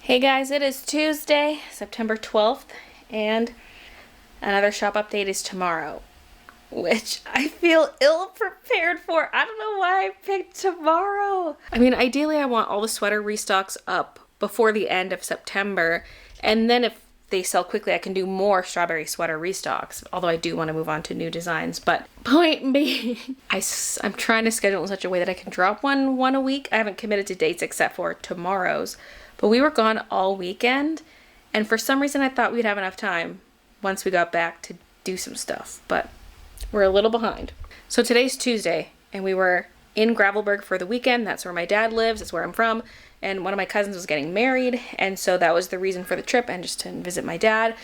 Hey guys, it is Tuesday, September 12th, and another shop update is tomorrow, which I feel ill-prepared for. I don't know why I picked tomorrow. I mean, ideally I want all the sweater restocks up before the end of September, and then if they sell quickly, I can do more strawberry sweater restocks, although I do want to move on to new designs. But point being, I'm trying to schedule in such a way that I can drop one a week. I haven't committed to dates except for tomorrow's. But we were gone all weekend, and for some reason I thought we'd have enough time once we got back to do some stuff, but we're a little behind. So today's Tuesday, and we were in Gravelburg for the weekend. That's where my dad lives, that's where I'm from, and one of my cousins was getting married, and so that was the reason for the trip, and just to visit my dad.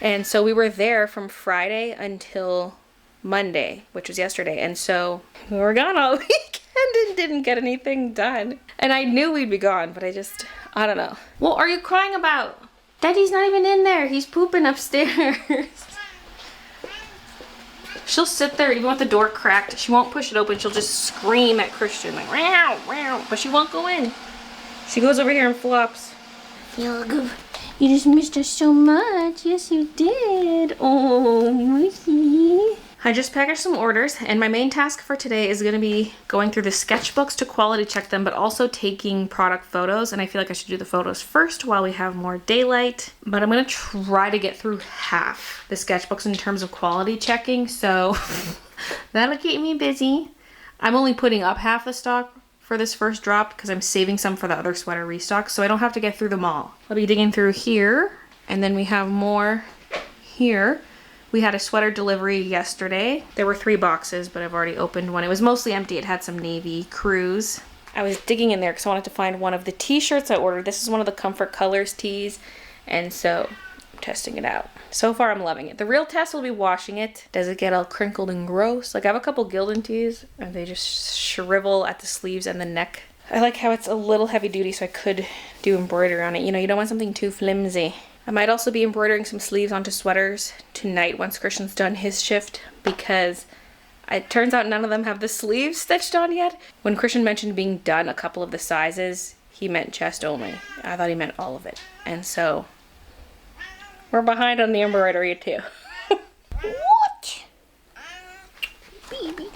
And so we were there from Friday until Monday, which was yesterday, and so we were gone all weekend and didn't get anything done. And I knew we'd be gone, but I don't know. What are you crying about? Daddy's not even in there. He's pooping upstairs. She'll sit there even with the door cracked. She won't push it open. She'll just scream at Christian like, wow, wow. But she won't go in. She goes over here and flops. Feel good. You just missed us so much. Yes, you did. Oh, Lucy. I just packaged some orders, and my main task for today is going to be going through the sketchbooks to quality check them, but also taking product photos, and I feel like I should do the photos first while we have more daylight. But I'm going to try to get through half the sketchbooks in terms of quality checking, so that'll keep me busy. I'm only putting up half the stock for this first drop because I'm saving some for the other sweater restock, so I don't have to get through them all. I'll be digging through here, and then we have more here. We had a sweater delivery yesterday. There were 3 boxes, but I've already opened one. It was mostly empty. It had some navy crews. I was digging in there because I wanted to find one of the t-shirts I ordered. This is one of the Comfort Colors tees, and so I'm testing it out. So far, I'm loving it. The real test will be washing it. Does it get all crinkled and gross? Like, I have a couple Gildan tees, and they just shrivel at the sleeves and the neck. I like how it's a little heavy duty, so I could do embroidery on it. You know, you don't want something too flimsy. I might also be embroidering some sleeves onto sweaters tonight once Christian's done his shift, because it turns out none of them have the sleeves stitched on yet. When Christian mentioned being done a couple of the sizes, he meant chest only. I thought he meant all of it. And so we're behind on the embroidery too. What? Baby.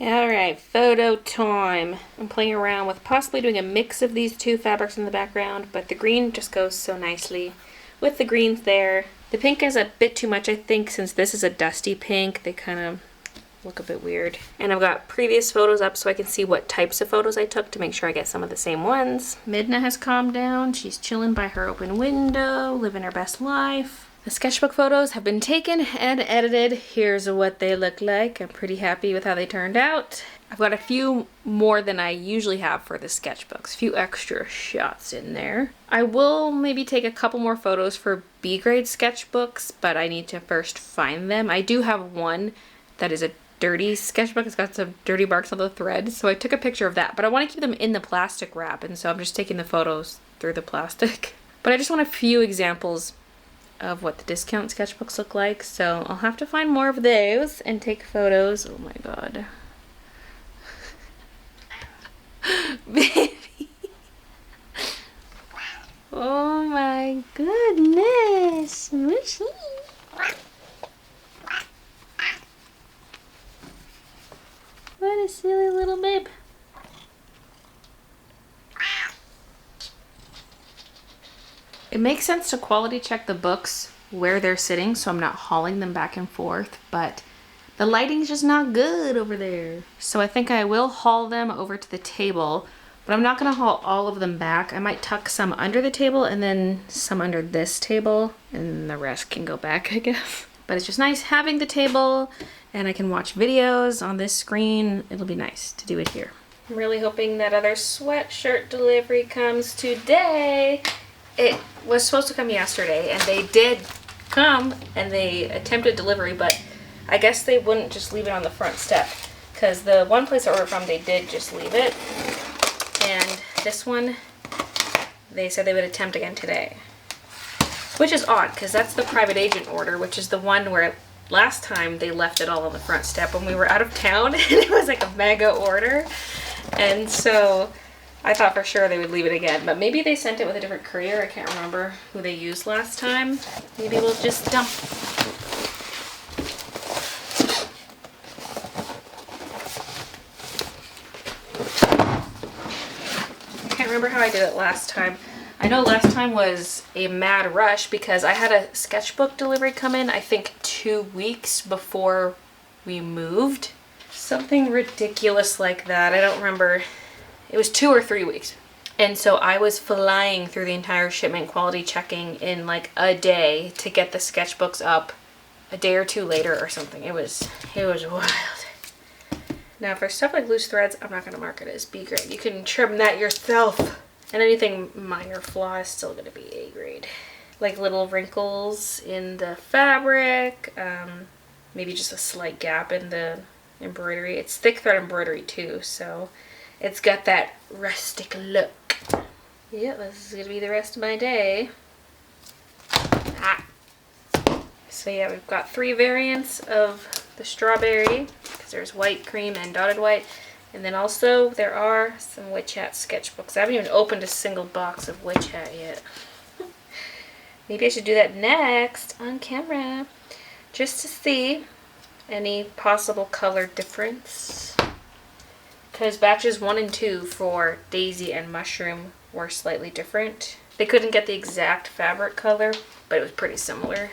Alright, photo time. I'm playing around with possibly doing a mix of these 2 fabrics in the background, but the green just goes so nicely with the greens there. The pink is a bit too much, I think, since this is a dusty pink. They kind of look a bit weird. And I've got previous photos up so I can see what types of photos I took to make sure I get some of the same ones. Midna has calmed down. She's chilling by her open window, living her best life. The sketchbook photos have been taken and edited. Here's what they look like. I'm pretty happy with how they turned out. I've got a few more than I usually have for the sketchbooks. A few extra shots in there. I will maybe take a couple more photos for B-grade sketchbooks, but I need to first find them. I do have one that is a dirty sketchbook. It's got some dirty marks on the thread, so I took a picture of that. But I want to keep them in the plastic wrap, and so I'm just taking the photos through the plastic. But I just want a few examples of what the discount sketchbooks look like, so I'll have to find more of those and take photos. Oh my god. Baby. Oh my goodness. Mushy. What a silly little babe. It makes sense to quality check the books where they're sitting so I'm not hauling them back and forth, but the lighting's just not good over there. So I think I will haul them over to the table, but I'm not going to haul all of them back. I might tuck some under the table and then some under this table, and the rest can go back, I guess. But it's just nice having the table, and I can watch videos on this screen. It'll be nice to do it here. I'm really hoping that other sweatshirt delivery comes today. It was supposed to come yesterday, and they did come, and they attempted delivery, but I guess they wouldn't just leave it on the front step, because the one place I ordered from, they did just leave it, and this one, they said they would attempt again today, which is odd, because that's the private agent order, which is the one where last time they left it all on the front step when we were out of town, and it was like a mega order, and so I thought for sure they would leave it again, but maybe they sent it with a different courier. I can't remember who they used last time. Maybe we'll just dump. I can't remember how I did it last time. I know last time was a mad rush because I had a sketchbook delivery come in, I think 2 weeks before we moved. Something ridiculous like that. I don't remember. It was 2 or 3 weeks. And so I was flying through the entire shipment, quality checking in like a day to get the sketchbooks up a day or 2 later or something. It was wild. Now for stuff like loose threads, I'm not going to mark it as B grade. You can trim that yourself. And anything minor flaw is still going to be A grade. Like little wrinkles in the fabric, maybe just a slight gap in the embroidery. It's thick thread embroidery too, so it's got that rustic look. Yeah, this is going to be the rest of my day. So yeah, we've got 3 variants of the strawberry, because there's white, cream, and dotted white. And then also there are some Witch Hat sketchbooks. I haven't even opened a single box of Witch Hat yet. Maybe I should do that next on camera, just to see any possible color difference. Because batches 1 and 2 for Daisy and Mushroom were slightly different. They couldn't get the exact fabric color, but it was pretty similar.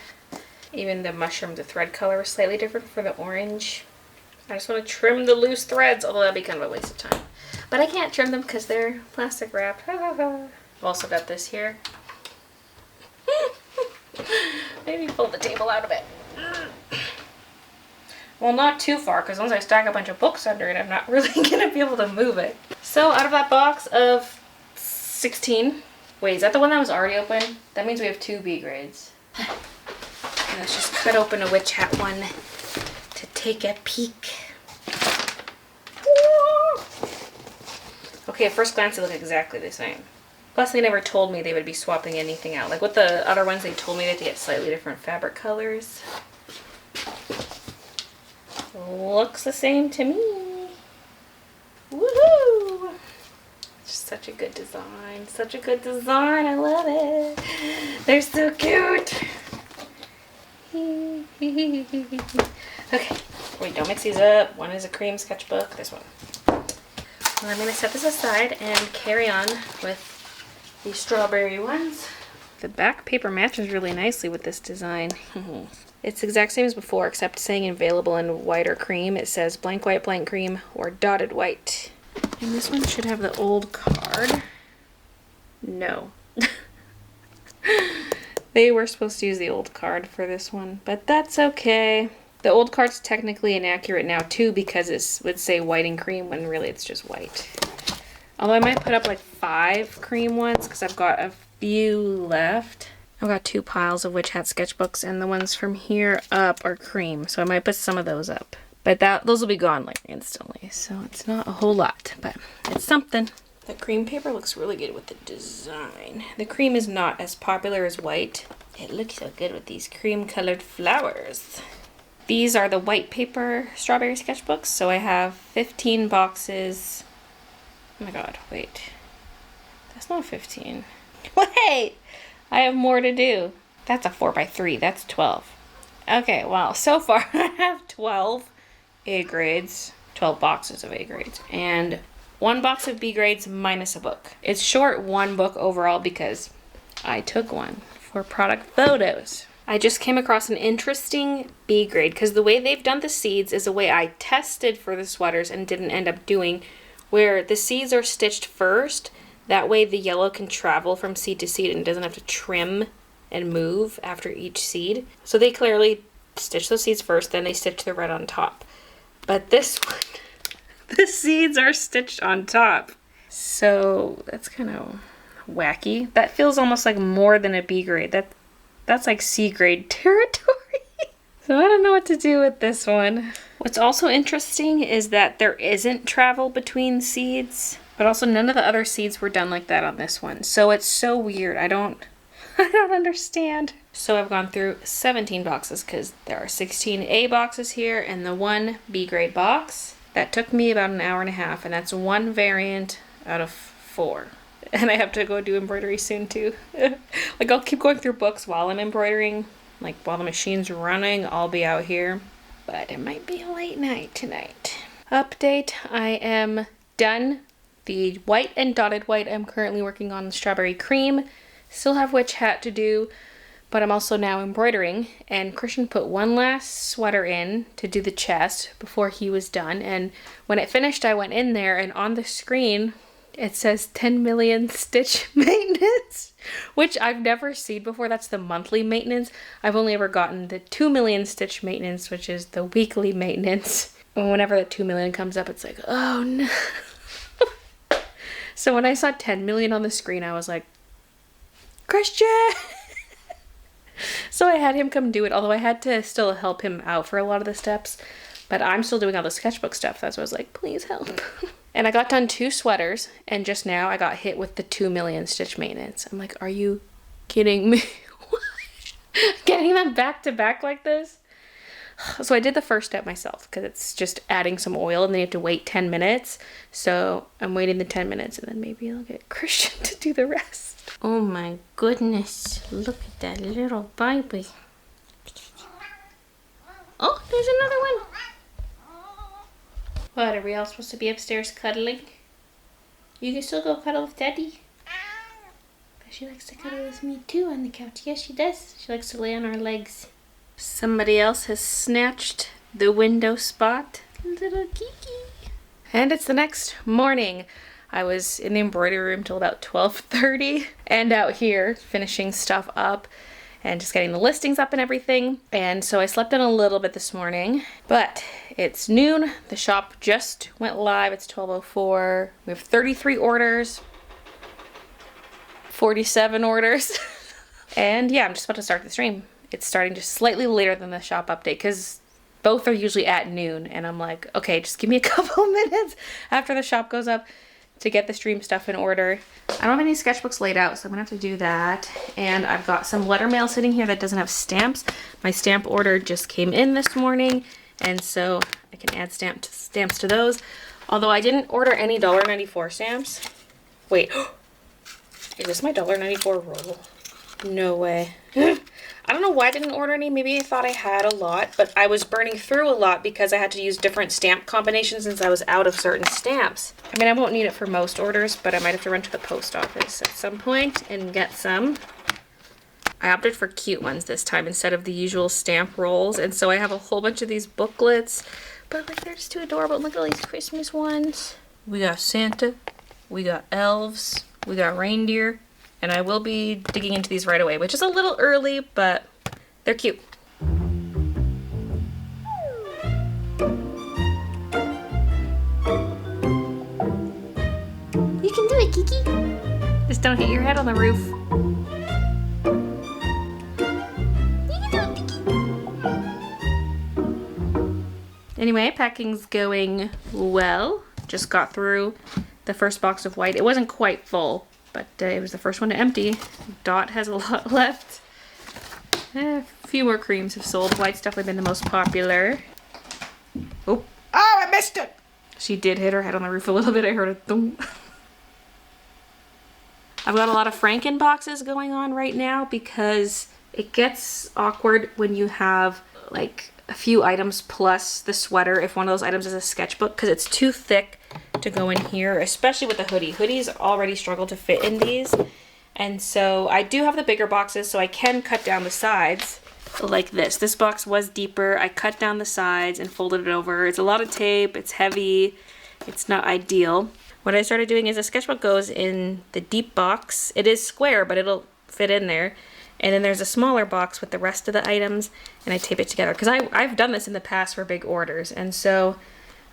Even the mushroom, the thread color was slightly different for the orange. I just want to trim the loose threads, although that'd be kind of a waste of time. But I can't trim them because they're plastic wrapped. I've also got this here. Maybe pull the table out a bit. Well, not too far, because once I stack a bunch of books under it, I'm not really going to be able to move it. So out of that box of 16, wait, is that the one that was already open? That means we have 2 B grades. And let's just cut open a Witch Hat one to take a peek. Okay, at first glance they look exactly the same. Plus they never told me they would be swapping anything out. Like with the other ones, they told me that they get slightly different fabric colors. Looks the same to me. Woohoo! Just such a good design. Such a good design. I love it. They're so cute. Okay, wait, don't mix these up. One is a cream sketchbook, this one. Well, I'm going to set this aside and carry on with the strawberry ones. The back paper matches really nicely with this design. It's the exact same as before, except saying available in white or cream. It says blank white, blank cream, or dotted white. And this one should have the old card. No. They were supposed to use the old card for this one, but that's okay. The old card's technically inaccurate now too because it would say white and cream when really it's just white. Although I might put up like 5 cream ones because I've got a few left. I've got 2 piles of Witch Hat sketchbooks and the ones from here up are cream, so I might put some of those up. But those will be gone like instantly, so it's not a whole lot, but it's something. The cream paper looks really good with the design. The cream is not as popular as white. It looks so good with these cream colored flowers. These are the white paper strawberry sketchbooks. So I have 15 boxes. Oh my god, wait. That's not 15. Wait! I have more to do. That's a 4x3. That's 12. Okay, well, so far I have 12 A grades. 12 boxes of A grades. And 1 box of B grades minus a book. It's short 1 book overall because I took one for product photos. I just came across an interesting B grade because the way they've done the seeds is a way I tested for the sweaters and didn't end up doing, where the seeds are stitched first. That way the yellow can travel from seed to seed and doesn't have to trim and move after each seed. So they clearly stitch those seeds first, then they stitch the red on top. But this one, the seeds are stitched on top. So that's kind of wacky. That feels almost like more than a B grade. That's like C grade territory. So I don't know what to do with this one. What's also interesting is that there isn't travel between seeds, but also none of the other seeds were done like that on this one. So it's so weird. I don't understand. So I've gone through 17 boxes because there are 16 A boxes here and the 1 B grade box. That took me about an hour and a half, and that's 1 variant out of 4. And I have to go do embroidery soon too. Like I'll keep going through books while I'm embroidering. Like while the machine's running, I'll be out here. But it might be a late night tonight. Update, I am done. The white and dotted white, I'm currently working on the strawberry cream. Still have witch hat to do, but I'm also now embroidering. And Christian put one last sweater in to do the chest before he was done. And when it finished, I went in there and on the screen, it says 10 million stitch maintenance, which I've never seen before. That's the monthly maintenance. I've only ever gotten the 2 million stitch maintenance, which is the weekly maintenance. And whenever the 2 million comes up, it's like, oh no. So when I saw 10 million on the screen, I was like, Christian! So I had him come do it, although I had to still help him out for a lot of the steps. But I'm still doing all the sketchbook stuff. That's why I was like, please help. And I got done 2 sweaters, and just now I got hit with the 2 million stitch maintenance. I'm like, are you kidding me? Getting them back to back like this? So I did the first step myself, because it's just adding some oil, and then you have to wait 10 minutes. So I'm waiting the 10 minutes, and then maybe I'll get Christian to do the rest. Oh my goodness. Look at that little baby. Oh, there's another one. What, are we all supposed to be upstairs cuddling? You can still go cuddle with Daddy. But she likes to cuddle with me too on the couch. Yes, she does. She likes to lay on our legs. Somebody else has snatched the window spot. Little Kiki. And it's the next morning. I was in the embroidery room till about 12:30 and out here finishing stuff up and just getting the listings up and everything. And so I slept in a little bit this morning, but it's noon. The shop just went live. It's 12:04. We have 33 orders, 47 orders. And yeah, I'm just about to start the stream. It's starting just slightly later than the shop update because both are usually at noon. And I'm like, okay, just give me a couple minutes after the shop goes up to get the stream stuff in order. I don't have any sketchbooks laid out, so I'm gonna have to do that. And I've got some letter mail sitting here that doesn't have stamps. My stamp order just came in this morning, and so I can add stamps to those. Although I didn't order any $1.94 stamps. Wait, is this my $1.94 roll? No way. I don't know why I didn't order any. Maybe I thought I had a lot, but I was burning through a lot because I had to use different stamp combinations since I was out of certain stamps. I mean, I won't need it for most orders, but I might have to run to the post office at some point and get some. I opted for cute ones this time instead of the usual stamp rolls, and so I have a whole bunch of these booklets, but like they're just too adorable. Look at all these Christmas ones. We got Santa, we got elves, we got reindeer. And I will be digging into these right away, which is a little early, but they're cute. You can do it, Kiki. Just don't hit your head on the roof. You can do it, Kiki. Anyway, packing's going well. Just got through the first box of white. It wasn't quite full, but it was the first one to empty. Dot has a lot left. A few more creams have sold. White's definitely been the most popular. Oh, I missed it! She did hit her head on the roof a little bit. I heard a thump. I've got a lot of Franken boxes going on right now because it gets awkward when you have like a few items plus the sweater if one of those items is a sketchbook, because it's too thick to go in here, especially with the hoodie. Hoodies already struggle to fit in these, and so I do have the bigger boxes so I can cut down the sides like this. This box was deeper. I cut down the sides and folded it over. It's a lot of tape, it's heavy, it's not ideal. What I started doing is a sketchbook goes in the deep box. It is square, but it'll fit in there. And then there's a smaller box with the rest of the items, and I tape it together. Because I've done this in the past for big orders, and so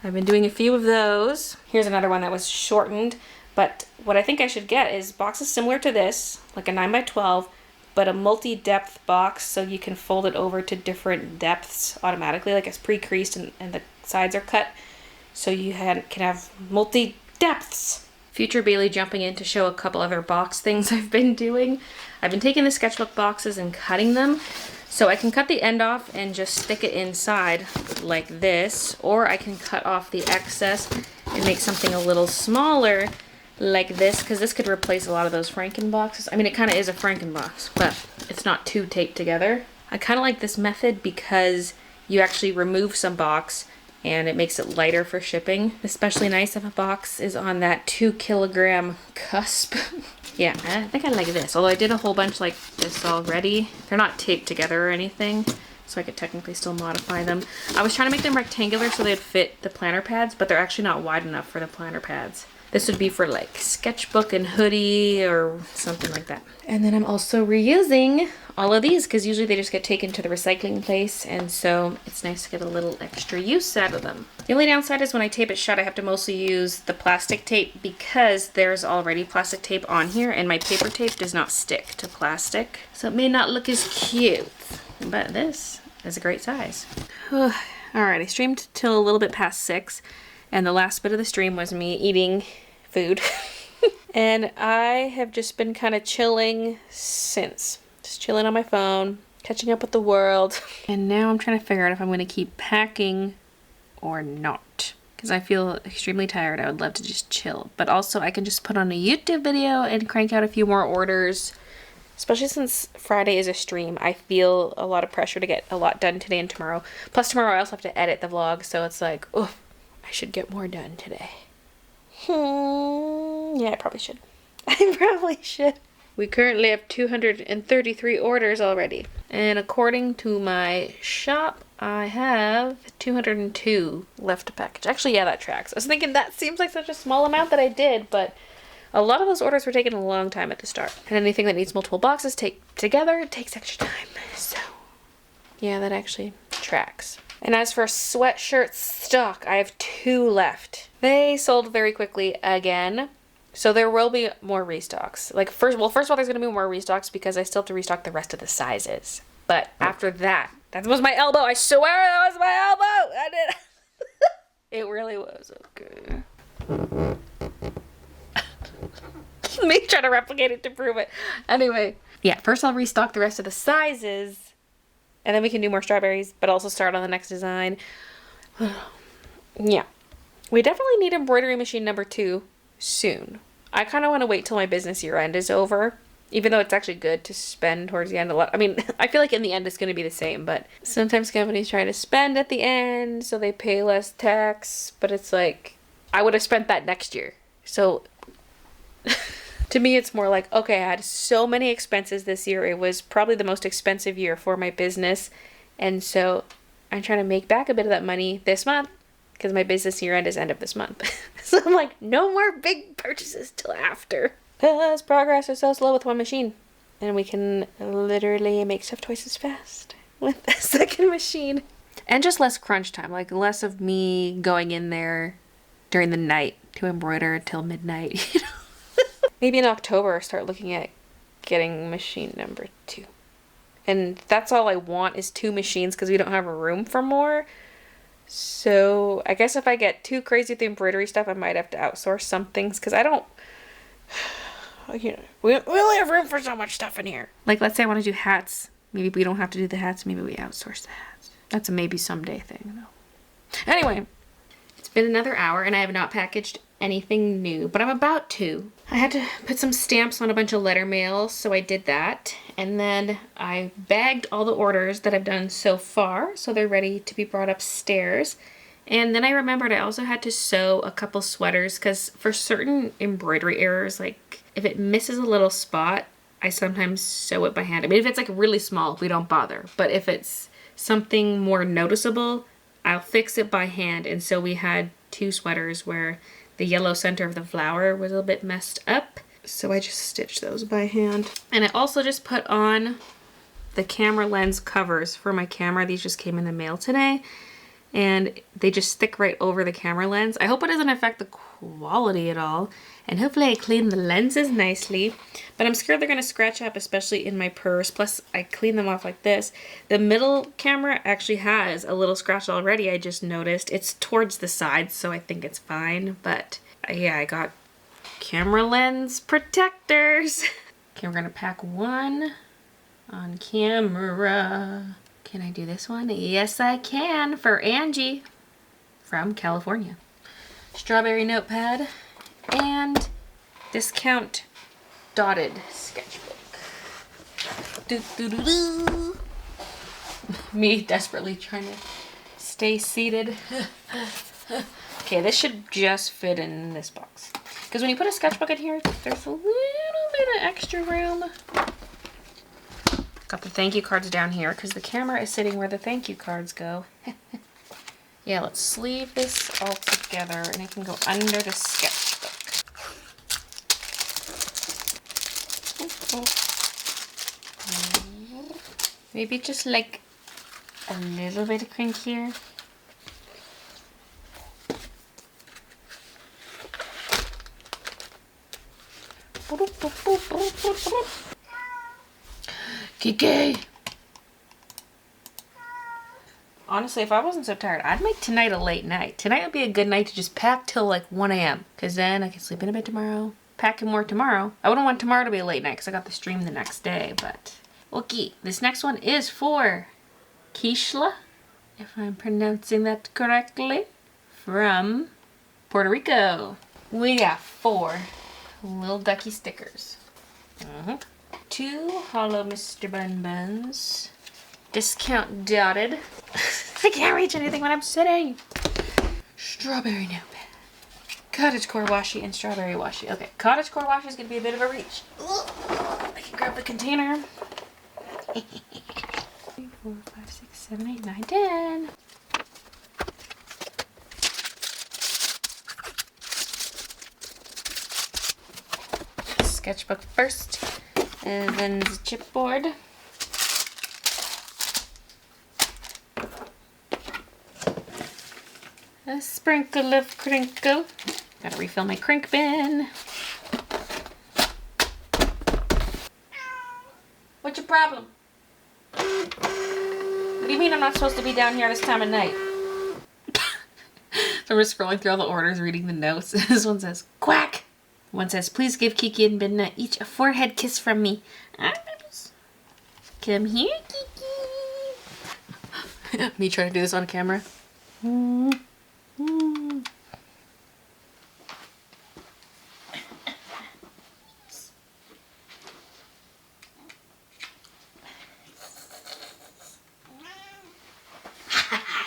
I've been doing a few of those. Here's another one that was shortened, but what I think I should get is boxes similar to this, like a 9x12, but a multi-depth box so you can fold it over to different depths automatically, like it's pre-creased and the sides are cut, so you can have multi-depths. Future Baylee jumping in to show a couple other box things I've been doing. I've been taking the sketchbook boxes and cutting them. So I can cut the end off and just stick it inside like this, or I can cut off the excess and make something a little smaller like this, because this could replace a lot of those Franken boxes. I mean, it kind of is a Franken box, but it's not too taped together. I kind of like this method because you actually remove some box and it makes it lighter for shipping. Especially nice if a box is on that 2 kilogram cusp. Yeah, I think I like this. Although I did a whole bunch like this already. They're not taped together or anything, so I could technically still modify them. I was trying to make them rectangular so they'd fit the planner pads, but they're actually not wide enough for the planner pads. This would be for like sketchbook and hoodie or something like that. And then I'm also reusing all of these because usually they just get taken to the recycling place, and so it's nice to get a little extra use out of them. The only downside is when I tape it shut, I have to mostly use the plastic tape because there's already plastic tape on here and my paper tape does not stick to plastic. So it may not look as cute, but this is a great size. All right, I streamed till a little bit past 6, and the last bit of the stream was me eating food. And I have just been kind of chilling since. Just chilling on my phone, catching up with the world. And now I'm trying to figure out if I'm going to keep packing or not. Because I feel extremely tired. I would love to just chill. But also I can just put on a YouTube video and crank out a few more orders. Especially since Friday is a stream, I feel a lot of pressure to get a lot done today and tomorrow. Plus tomorrow I also have to edit the vlog, so it's like, oh, I should get more done today. Yeah, I probably should. I probably should. We currently have 233 orders already. And according to my shop, I have 202 left to package. Actually, yeah, that tracks. I was thinking that seems like such a small amount that I did, but a lot of those orders were taking a long time at the start. And anything that needs multiple boxes together, it takes extra time. So, yeah, that actually tracks. And as for sweatshirt stock, I have 2 left. They sold very quickly again. So there will be more restocks. Like first of all, there's going to be more restocks because I still have to restock the rest of the sizes. But after that was my elbow. I swear that was my elbow. I did. It really was. Okay. Me trying to replicate it to prove it. Anyway, yeah, first I'll restock the rest of the sizes and then we can do more strawberries, but also start on the next design. Yeah. We definitely need embroidery machine number 2 soon. I kind of want to wait till my business year end is over, even though it's actually good to spend towards the end a lot. I mean, I feel like in the end it's going to be the same, but sometimes companies try to spend at the end so they pay less tax, but it's like, I would have spent that next year. So to me, it's more like, okay, I had so many expenses this year. It was probably the most expensive year for my business. And so I'm trying to make back a bit of that money this month because my business year end is end of this month. So I'm like, no more big purchases till after. Because progress is so slow with one machine. And we can literally make stuff twice as fast with a second machine. And just less crunch time. Like less of me going in there during the night to embroider till midnight, you know. Maybe in October, start looking at getting machine number 2. And that's all I want is 2 machines because we don't have a room for more. So I guess if I get too crazy with the embroidery stuff, I might have to outsource some things because I don't, you know, we only have room for so much stuff in here. Like, let's say I want to do hats. Maybe we don't have to do the hats. Maybe we outsource the hats. That's a maybe someday thing, though. Anyway, it's been another hour and I have not packaged anything new, but I'm about to. I had to put some stamps on a bunch of letter mail, so I did that. And then I bagged all the orders that I've done so far, so they're ready to be brought upstairs. And then I remembered I also had to sew a couple sweaters because for certain embroidery errors, like if it misses a little spot, I sometimes sew it by hand. I mean, if it's like really small, we don't bother. But if it's something more noticeable, I'll fix it by hand. And so we had 2 sweaters where the yellow center of the flower was a little bit messed up. So I just stitched those by hand. And I also just put on the camera lens covers for my camera. These just came in the mail today. And they just stick right over the camera lens. I hope it doesn't affect the quality at all. And hopefully I clean the lenses nicely. But I'm scared they're going to scratch up, especially in my purse. Plus, I clean them off like this. The middle camera actually has a little scratch already, I just noticed. It's towards the sides, so I think it's fine. But yeah, I got camera lens protectors. Okay, we're going to pack 1 on camera. Can I do this one? Yes, I can, for Angie from California. Strawberry notepad and Discount dotted sketchbook. Do, do, do, do. Me desperately trying to stay seated. Okay, this should just fit in this box. Because when you put a sketchbook in here, there's a little bit of extra room. Got the thank you cards down here because the camera is sitting where the thank you cards go. Yeah, let's sleeve this all together and it can go under the sketchbook. Maybe just like a little bit of crink here. Kiki! Honestly, if I wasn't so tired, I'd make tonight a late night. Tonight would be a good night to just pack till like 1 a.m. Because then I can sleep in a bit tomorrow. Pack and work tomorrow. I wouldn't want tomorrow to be a late night because I got the stream the next day, but... Okay, this next one is for Keishla, if I'm pronouncing that correctly, from Puerto Rico. We got 4 little ducky stickers. 2 hollow Mr. Bun Buns. Discount dotted. I can't reach anything when I'm sitting. Strawberry notepad. Cottage core washi and strawberry washi. Okay, cottage core washi is going to be a bit of a reach. I can grab the container. 3, 4, 5, 6, 7, 8, 9, 10. Sketchbook first, and then the chipboard. A sprinkle of crinkle. Gotta refill my crink bin. What's your problem? What do you mean I'm not supposed to be down here this time of night? So we're scrolling through all the orders, reading the notes. This one says, quack! One says, please give Kiki and Midna each a forehead kiss from me. Come here, Kiki. Me trying to do this on camera.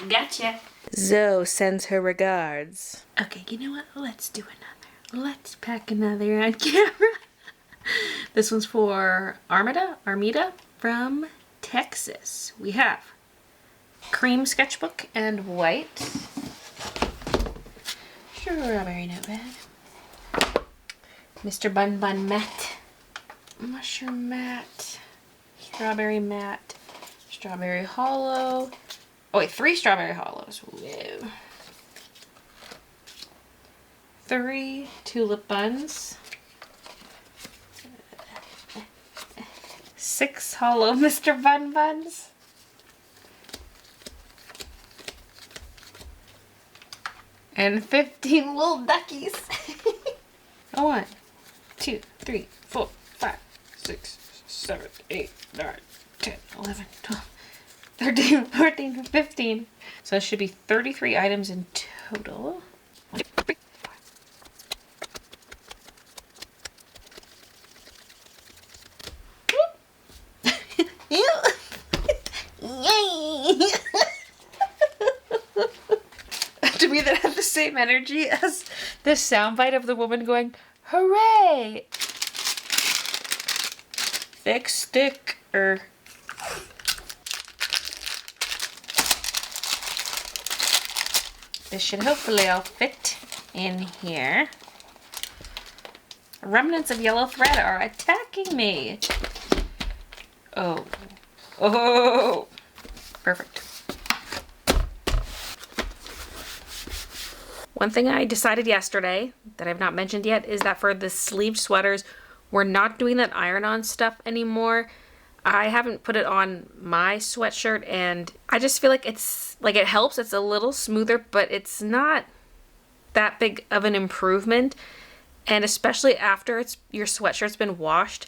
Gotcha. Zoe sends her regards. Okay, you know what? Let's do another. Let's pack another on camera. This one's for Armida from Texas. We have cream sketchbook and white. Strawberry notepad. Mr. Bun Bun matte. Mushroom matte. Strawberry matte. Strawberry hollow. Oh wait, 3 strawberry hollows. Whoa. 3 tulip buns. 6 hollow Mr. Bun Buns. And 15 little duckies. 1, 2, 3, 4, 5, 6, 7, 8, 9, 10, 11, 12, 13, 14, 15. So it should be 33 items in total. 1, 2, 3, 4. Yay! To me, that had the same energy as this soundbite of the woman going, hooray! Thick sticker. This should hopefully all fit in here. Remnants of yellow thread are attacking me. Oh. Oh. Perfect. One thing I decided yesterday that I've not mentioned yet is that for the sleeved sweaters, we're not doing that iron-on stuff anymore. I haven't put it on my sweatshirt and I just feel like it helps. It's a little smoother, but it's not that big of an improvement. And especially after your sweatshirt's been washed,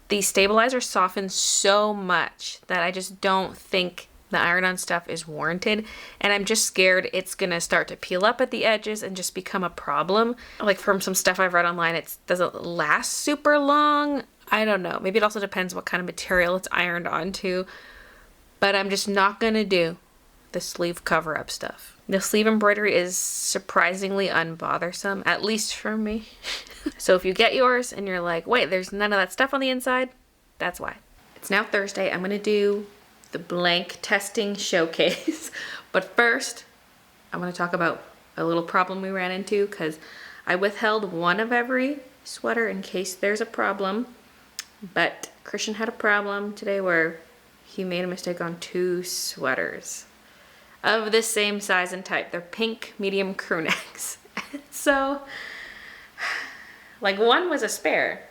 the stabilizer softens so much that I just don't think The iron-on stuff is warranted, and I'm just scared it's gonna start to peel up at the edges and just become a problem. Like from some stuff I've read online, it doesn't last super long. I don't know. Maybe it also depends what kind of material it's ironed onto, but I'm just not gonna do the sleeve cover-up stuff. The sleeve embroidery is surprisingly unbothersome, at least for me. So if you get yours and you're like, wait, there's none of that stuff on the inside, that's why. It's now Thursday. I'm gonna do the blank testing showcase. But first, I want to talk about a little problem we ran into because I withheld one of every sweater in case there's a problem. But Christian had a problem today where he made a mistake on 2 sweaters of the same size and type. They're pink medium crew necks. So, like, one was a spare.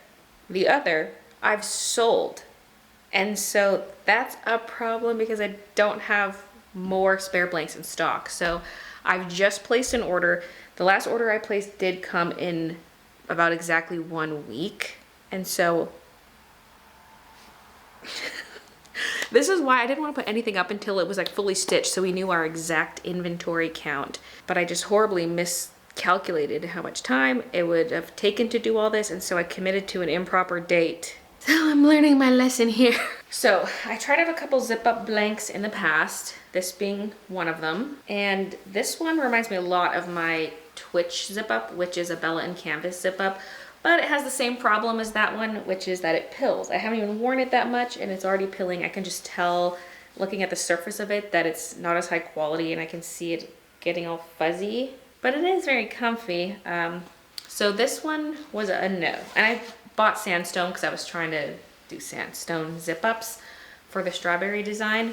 The other I've sold. And so that's a problem because I don't have more spare blanks in stock. So I've just placed an order. The last order I placed did come in about exactly 1 week. And so this is why I didn't want to put anything up until it was like fully stitched so we knew our exact inventory count. But I just horribly miscalculated how much time it would have taken to do all this. And so I committed to an improper date. So I'm learning my lesson here. So I tried out a couple zip up blanks in the past, this being one of them. And this one reminds me a lot of my Twitch zip up, which is a Bella and Canvas zip up, but it has the same problem as that one, which is that it pills. I haven't even worn it that much and it's already pilling. I can just tell looking at the surface of it that it's not as high quality and I can see it getting all fuzzy, but it is very comfy. So this one was a no. And I bought sandstone because I was trying to do sandstone zip-ups for the strawberry design,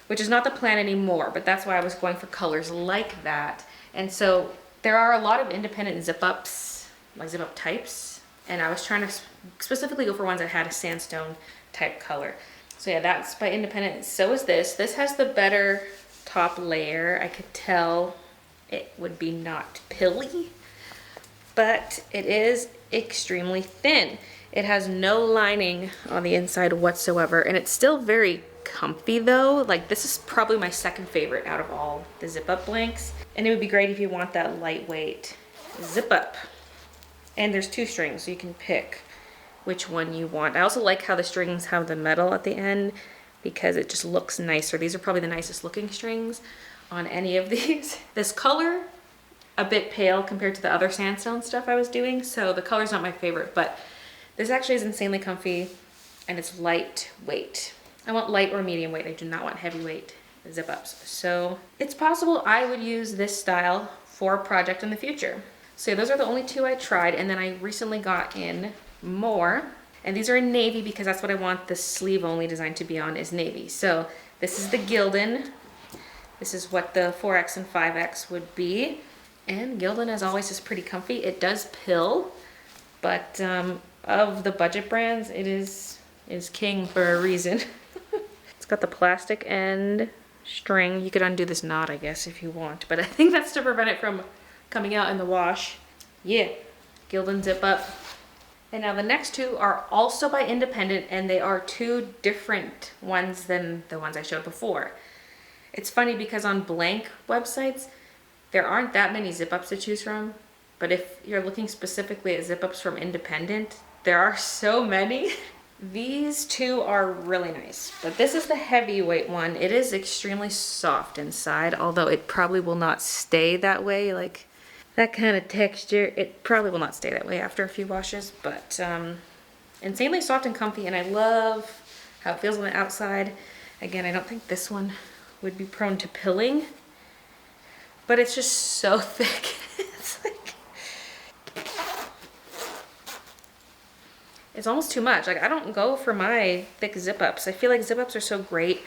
which is not the plan anymore, but that's why I was going for colors like that. And so there are a lot of independent zip-ups, like zip-up types, and I was trying to specifically go for ones that had a sandstone type color. So yeah, that's by independent. So is this. This has the better top layer. I could tell it would be not pilly, but it is extremely thin. It has no lining on the inside whatsoever, and it's still very comfy though. Like, this is probably my second favorite out of all the zip up blanks, and it would be great if you want that lightweight zip up. And there's 2 strings, so you can pick which one you want. I also like how the strings have the metal at the end because it just looks nicer. These are probably the nicest looking strings on any of these. This color, a bit pale compared to the other sandstone stuff I was doing, so the color's not my favorite, but this actually is insanely comfy and it's lightweight. I want light or medium weight. I do not want heavyweight zip ups. So it's possible I would use this style for a project in the future. So those are the only 2 I tried, and then I recently got in more, and these are in navy because that's what I want the sleeve only design to be on, is navy. So this is the Gildan. This is what the 4X and 5X would be. And Gildan, as always, is pretty comfy. It does pill, but of the budget brands, it is king for a reason. It's got the plastic end string. You could undo this knot, I guess, if you want, but I think that's to prevent it from coming out in the wash. Yeah, Gildan zip up. And now the next 2 are also by independent, and they are 2 different ones than the ones I showed before. It's funny because on blank websites, there aren't that many zip-ups to choose from, but if you're looking specifically at zip-ups from independent, there are so many. These 2 are really nice, but this is the heavyweight one. It is extremely soft inside, although it probably will not stay that way. Like, that kind of texture, it probably will not stay that way after a few washes, but insanely soft and comfy, and I love how it feels on the outside. Again, I don't think this one would be prone to pilling, but it's just so thick. It's like, it's almost too much. Like, I don't go for my thick zip ups. I feel like zip ups are so great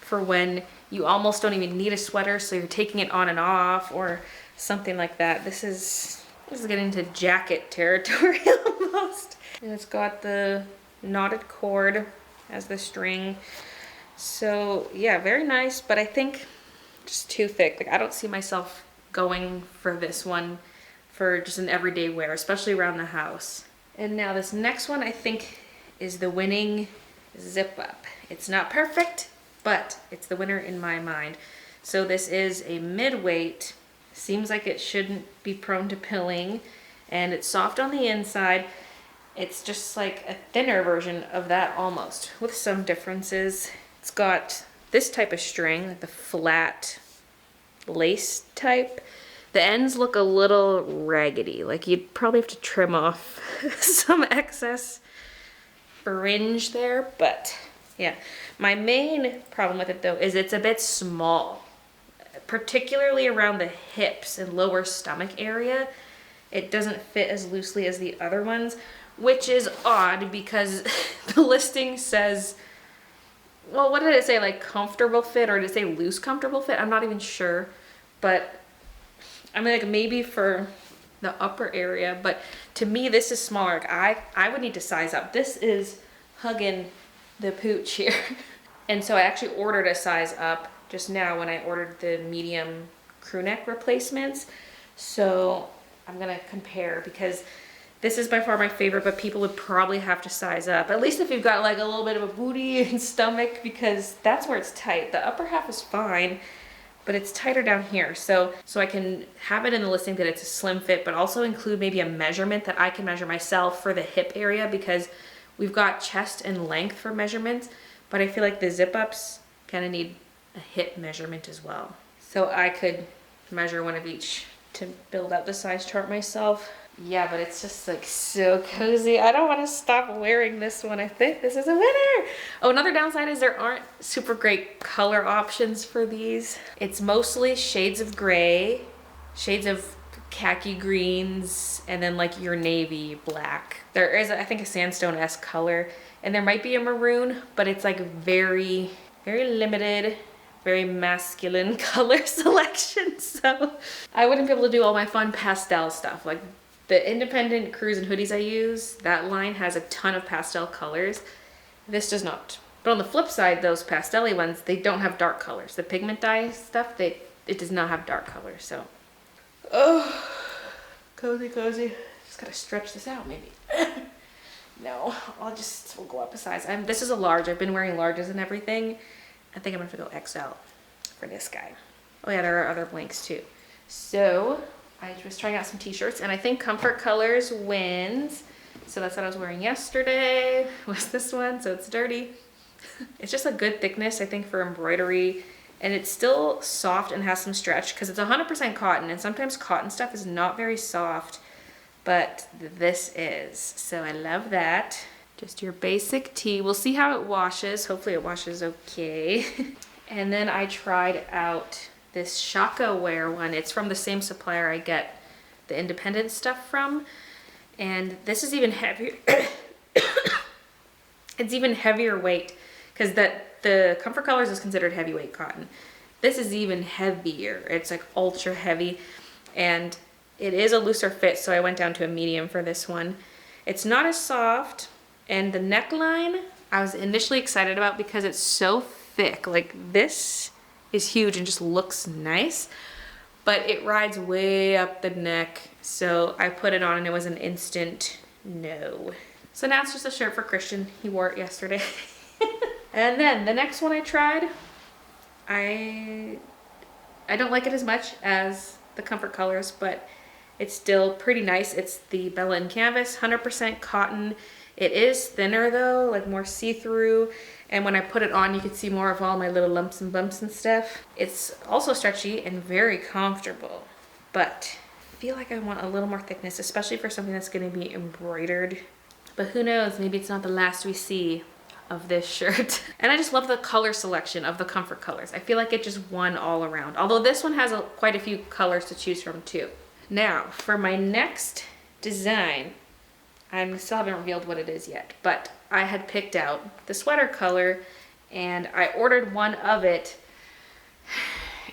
for when you almost don't even need a sweater, so you're taking it on and off or something like that. This is getting into jacket territory almost. And it's got the knotted cord as the string. So yeah, very nice, but I think just too thick. Like, I don't see myself going for this one for just an everyday wear, especially around the house. And now this next one I think is the winning zip up. It's not perfect, but it's the winner in my mind. So this is a mid-weight. Seems like it shouldn't be prone to pilling, and it's soft on the inside. It's just like a thinner version of that almost, with some differences. It's got this type of string, like the flat lace type. The ends look a little raggedy, like you'd probably have to trim off some excess fringe there, but yeah. My main problem with it though is it's a bit small, particularly around the hips and lower stomach area. It doesn't fit as loosely as the other ones, which is odd because the listing says, well, what did it say, like comfortable fit, or did it say loose comfortable fit? I'm not even sure, but I mean, like maybe for the upper area, but to me this is smaller. Like I would need to size up. This is hugging the pooch here. And so I actually ordered a size up just now when I ordered the medium crew neck replacements. So I'm gonna compare, because this is by far my favorite, but people would probably have to size up, at least if you've got like a little bit of a booty and stomach, because that's where it's tight. The upper half is fine, but it's tighter down here. So I can have it in the listing that it's a slim fit, but also include maybe a measurement that I can measure myself for the hip area, because we've got chest and length for measurements, but I feel like the zip ups kind of need a hip measurement as well. So I could measure one of each to build out the size chart myself. Yeah, but it's just like so cozy. I don't want to stop wearing this one. I think this is a winner. Oh, another downside is there aren't super great color options for these. It's mostly shades of gray, shades of khaki greens, and then like your navy black. There is, I think, a sandstone-esque color, and there might be a maroon, but it's like very, very limited, very masculine color selection. So I wouldn't be able to do all my fun pastel stuff. Like the independent crews and hoodies I use, that line has a ton of pastel colors. This does not. But on the flip side, those pastel-y ones, they don't have dark colors. The pigment dye stuff, it does not have dark colors. So, oh, cozy, cozy. Just gotta stretch this out maybe. No, we'll go up a size. This is a large. I've been wearing larges and everything. I think I'm gonna have to go XL for this guy. Oh yeah, there are other blanks too. So I was trying out some t-shirts, and I think Comfort Colors wins. So that's what I was wearing yesterday, was this one, so it's dirty. It's just a good thickness, I think, for embroidery, and it's still soft and has some stretch because it's 100% cotton, and sometimes cotton stuff is not very soft, but this is. So I love that. Just your basic tee. We'll see how it washes. Hopefully it washes okay. And then I tried out this Shaka Wear one. It's from the same supplier I get the independent stuff from. And this is even heavier. It's even heavier weight, because the Comfort Colors is considered heavyweight cotton. This is even heavier. It's like ultra heavy, and it is a looser fit, so I went down to a medium for this one. It's not as soft, and the neckline I was initially excited about because it's so thick. Like this is huge and just looks nice, but it rides way up the neck. So I put it on and it was an instant no. So now it's just a shirt for Christian. He wore it yesterday. And then the next one I tried, I don't like it as much as the Comfort Colors, but it's still pretty nice. It's the Bella and Canvas, 100% cotton. It is thinner though, like more see-through. And when I put it on, you could see more of all my little lumps and bumps and stuff. It's also stretchy and very comfortable, but I feel like I want a little more thickness, especially for something that's gonna be embroidered. But who knows, maybe it's not the last we see of this shirt. And I just love the color selection of the Comfort Colors. I feel like it just won all around. Although this one has quite a few colors to choose from too. Now, for my next design, I still haven't revealed what it is yet, but I had picked out the sweater color and I ordered one of it,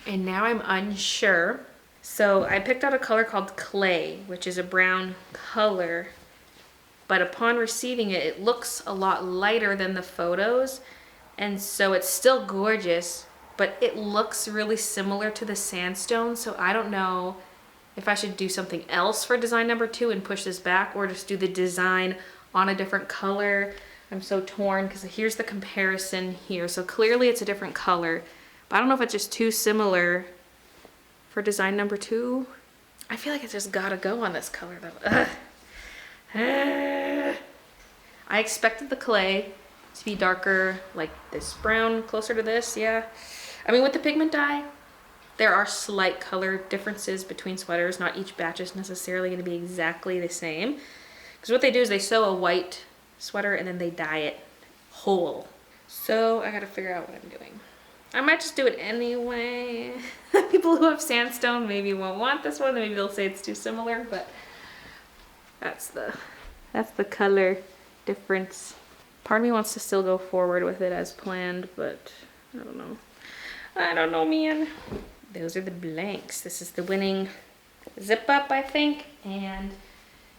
and now I'm unsure. So I picked out a color called Clay, which is a brown color, but upon receiving it, it looks a lot lighter than the photos, and so it's still gorgeous, but it looks really similar to the sandstone, so I don't know if I should do something else for design number 2 and push this back, or just do the design on a different color. I'm so torn because here's the comparison here. So clearly it's a different color, but I don't know if it's just too similar for design number 2. I feel like it's just gotta go on this color though. I expected the clay to be darker, like this brown, closer to this, yeah. I mean, with the pigment dye, there are slight color differences between sweaters. Not each batch is necessarily gonna be exactly the same. Because what they do is they sew a white sweater and then they dye it whole. So I gotta figure out what I'm doing. I might just do it anyway. People who have sandstone maybe won't want this one. Maybe they'll say it's too similar, but that's the color difference. Part of me wants to still go forward with it as planned, but I don't know. I don't know, man. Those are the blanks. This is the winning zip up, I think, and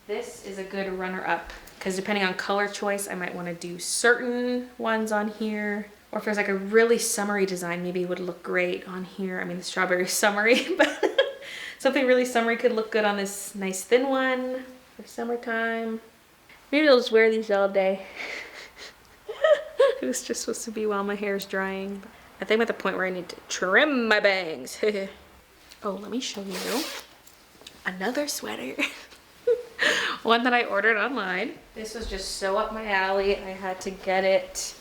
this is a good runner up because depending on color choice, I might want to do certain ones on here. Or if there's like a really summery design, maybe it would look great on here. I mean, the strawberry is summery, but something really summery could look good on this nice thin one for summertime. Maybe I'll just wear these all day. It was just supposed to be while my hair is drying. I think I'm at the point where I need to trim my bangs. Oh, let me show you another sweater. One that I ordered online. This was just so up my alley. I had to get it.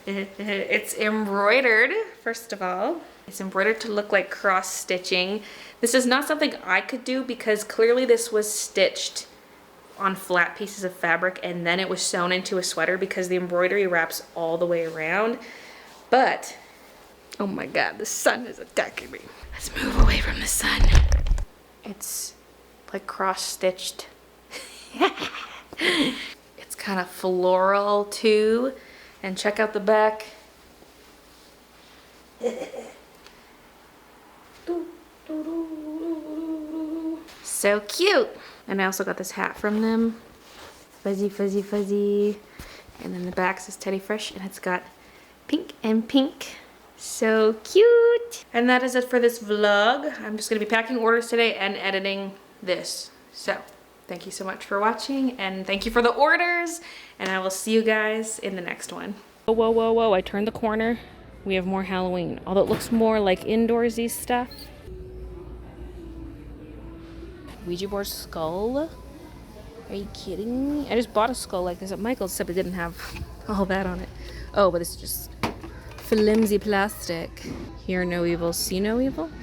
It's embroidered, first of all. It's embroidered to look like cross stitching. This is not something I could do because clearly this was stitched on flat pieces of fabric and then it was sewn into a sweater because the embroidery wraps all the way around. But, oh my God, the sun is attacking me. Let's move away from the sun. It's like cross stitched. It's kind of floral too. And check out the back. So cute. And I also got this hat from them. Fuzzy, fuzzy, fuzzy. And then the back says Teddy Fresh and it's got pink and pink. So cute. And that is it for this vlog. I'm just gonna be packing orders today and editing this. So thank you so much for watching and thank you for the orders. And I will see you guys in the next one. Whoa, whoa, whoa, whoa, I turned the corner. We have more Halloween, although it looks more like indoorsy stuff. Ouija board skull? Are you kidding me? I just bought a skull like this at Michael's, except it didn't have all that on it. Oh, but it's just flimsy plastic. Hear no evil, see no evil?